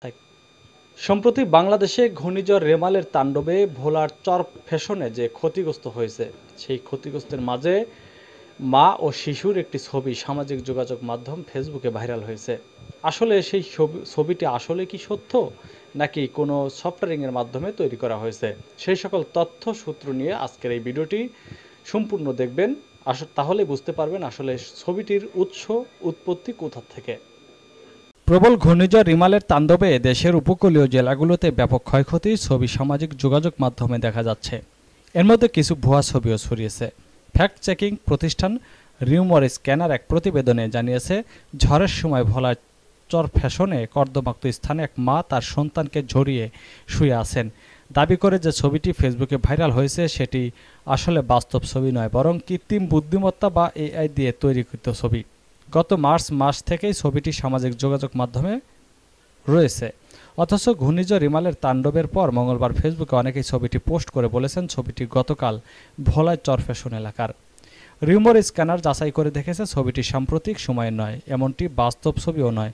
এক সম্প্রতি বাংলাদেশে ঘূর্ণিঝড় রেমালের তাণ্ডবে ভোলার চরফ্যাশনে যে ক্ষতিগ্রস্ত হয়েছে, সেই ক্ষতিগ্রস্তের মাঝে মা ও শিশুর একটি ছবি সামাজিক যোগাযোগ মাধ্যম ফেসবুকে ভাইরাল হয়েছে। আসলে সেই ছবিটি আসলে কি সত্য, নাকি কোনো সফটওয়্যারিংয়ের মাধ্যমে তৈরি করা হয়েছে? সেই সকল তথ্য সূত্র নিয়ে আজকের এই ভিডিওটি সম্পূর্ণ দেখবেন। তাহলে বুঝতে পারবেন আসলে ছবিটির উৎপত্তি কোথা থেকে। প্রবল ঘূর্ণিঝড় রিমালের তাণ্ডবে দেশের উপকূলীয় জেলাগুলোতে ব্যাপক ক্ষয়ক্ষতির ছবি সামাজিক যোগাযোগ মাধ্যমে দেখা যাচ্ছে। এর মধ্যে কিছু ভুয়া ছবিও ছড়িয়েছে। ফ্যাক্ট চেকিং প্রতিষ্ঠান রিউমার স্ক্যানার এক প্রতিবেদনে জানিয়েছে, ঝড়ের সময় ভোলার চরফ্যাশনে কর্দমাক্ত স্থানে এক মা তার সন্তানকে ঝরিয়ে শুয়ে আছেন। দাবি করে যে ছবিটি ফেসবুকে ভাইরাল হয়েছে সেটি আসলে বাস্তব ছবি নয়, বরং কৃত্রিম বুদ্ধিমত্তা বা এআই দিয়ে তৈরিকৃত ছবি। গত মার্চ মাস থেকেই ছবিটি সামাজিক যোগাযোগ মাধ্যমে রয়েছে। অথচ ঘূর্ণিঝড় রিমালের তাণ্ডবের পর মঙ্গলবার ফেসবুকে অনেকেই ছবিটি পোস্ট করে বলেছেন ছবিটি গতকাল ভোলায় চরফ্যাশন এলাকার। রিউমার স্ক্যানার যাচাই করে দেখেছে ছবিটি সাম্প্রতিক সময়ের নয়, এমনটি বাস্তব ছবিও নয়।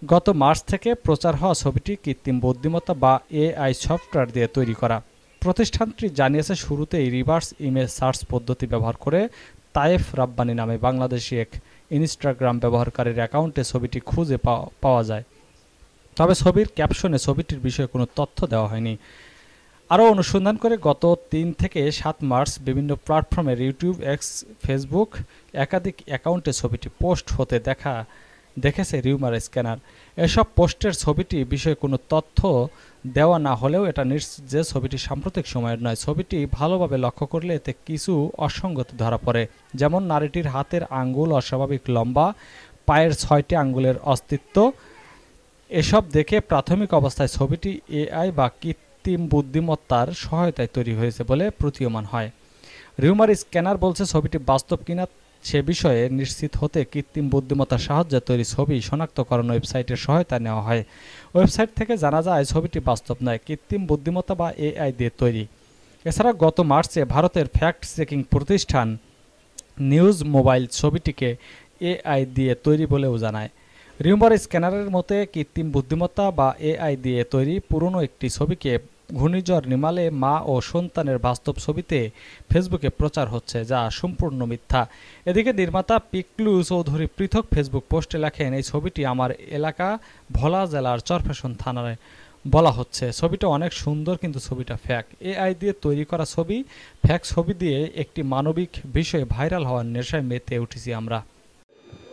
গত মার্চ থেকে প্রচার হওয়া ছবিটি কৃত্রিম বুদ্ধিমত্তা বা এআই সফটওয়্যার দিয়ে তৈরি করা। প্রতিষ্ঠানটি জানিয়েছে শুরুতেই রিভার্স ইমেজ সার্চ পদ্ধতি ব্যবহার করে তায়েফ রাব্বানী নামে বাংলাদেশি এক ইনস্টাগ্রাম ব্যবহারকারীর অ্যাকাউন্টে ছবিটি খুঁজে পাওয়া যায়। তবে ছবির ক্যাপশনে ছবিটির বিষয়ে কোনো তথ্য দেওয়া হয়নি। আরও অনুসন্ধান করে গত ৩ থেকে ৭ মার্চ বিভিন্ন প্ল্যাটফর্মের ইউটিউব, এক্স, ফেসবুক একাধিক অ্যাকাউন্টে ছবিটি পোস্ট হতে দেখেছে রিউমার স্ক্যানার। এসব পোস্টের ছবিটি বিষয়ে কোনো তথ্য দেওয়া না হলেও এটা নিশ্চিত যে ছবিটি সাম্প্রতিক সময়ের নয়। ছবিটি ভালোভাবে লক্ষ্য করলে এতে কিছু অসঙ্গতি ধরা পড়ে, যেমন নারীটির হাতের আঙ্গুল অস্বাভাবিক লম্বা, পায়ের ৬টি আঙ্গুলের অস্তিত্ব। এসব দেখে প্রাথমিক অবস্থায় ছবিটি এআই বা কৃত্রিম বুদ্ধিমত্তার সহায়তায় তৈরি হয়েছে বলে প্রতীয়মান হয়। রিউমার স্ক্যানার বলছে ছবিটি বাস্তব কিনা সে বিষয়ে নিশ্চিত হতে কৃত্রিম বুদ্ধিমত্তার সাহায্যে তৈরি ছবি শনাক্তকরণ ওয়েবসাইটের সহায়তা নেওয়া হয়। ওয়েবসাইট থেকে জানা যায় ছবিটি বাস্তব নয়, কৃত্রিম বুদ্ধিমত্তা বা এআই দিয়ে তৈরি। এছাড়া গত মার্চে ভারতের ফ্যাক্ট চেকিং প্রতিষ্ঠান নিউজ মোবাইল ছবিটিকে এআই দিয়ে তৈরি বলেও জানায়। রিউমার স্ক্যানারের মতে কৃত্রিম বুদ্ধিমত্তা বা এআই দিয়ে তৈরি পুরনো একটি ছবিকে ঘূর্ণিঝড় রিমালে মা ও সন্তানের বাস্তব ছবিতে ফেসবুকে প্রচার হচ্ছে, যা সম্পূর্ণ মিথ্যা। এদিকে নির্মাতা পিকলু চৌধুরী পৃথক ফেসবুক পোস্টে লেখেন, এই ছবিটি আমার এলাকা ভোলা জেলার চরফ্যাশন থানায় বলা হচ্ছে। ছবিটা অনেক সুন্দর, কিন্তু ছবিটা ফ্যাক। এআই দিয়ে তৈরি করা ছবি, ফ্যাক ছবি দিয়ে একটি মানবিক বিষয়ে ভাইরাল হওয়ার নেশায় মেতে উঠেছি আমরা।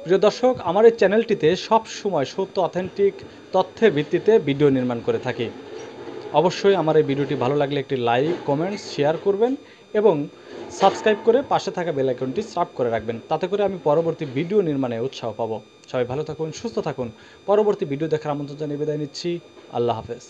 প্রিয় দর্শক, আমার এই চ্যানেলটিতে সব সময় সত্য অথেন্টিক তথ্যের ভিত্তিতে ভিডিও নির্মাণ করে থাকি। অবশ্যই আমার এই ভিডিওটি ভালো লাগলে একটি লাইক, কমেন্টস, শেয়ার করবেন এবং সাবস্ক্রাইব করে পাশে থাকা বেল আইকনটি চাপ করে রাখবেন। তাতে করে আমি পরবর্তী ভিডিও নির্মাণে উৎসাহ পাবো। সবাই ভালো থাকুন, সুস্থ থাকুন। পরবর্তী ভিডিও দেখার আমন্ত্রণ জানিয়ে বিদায় নিচ্ছি। আল্লাহ হাফেজ।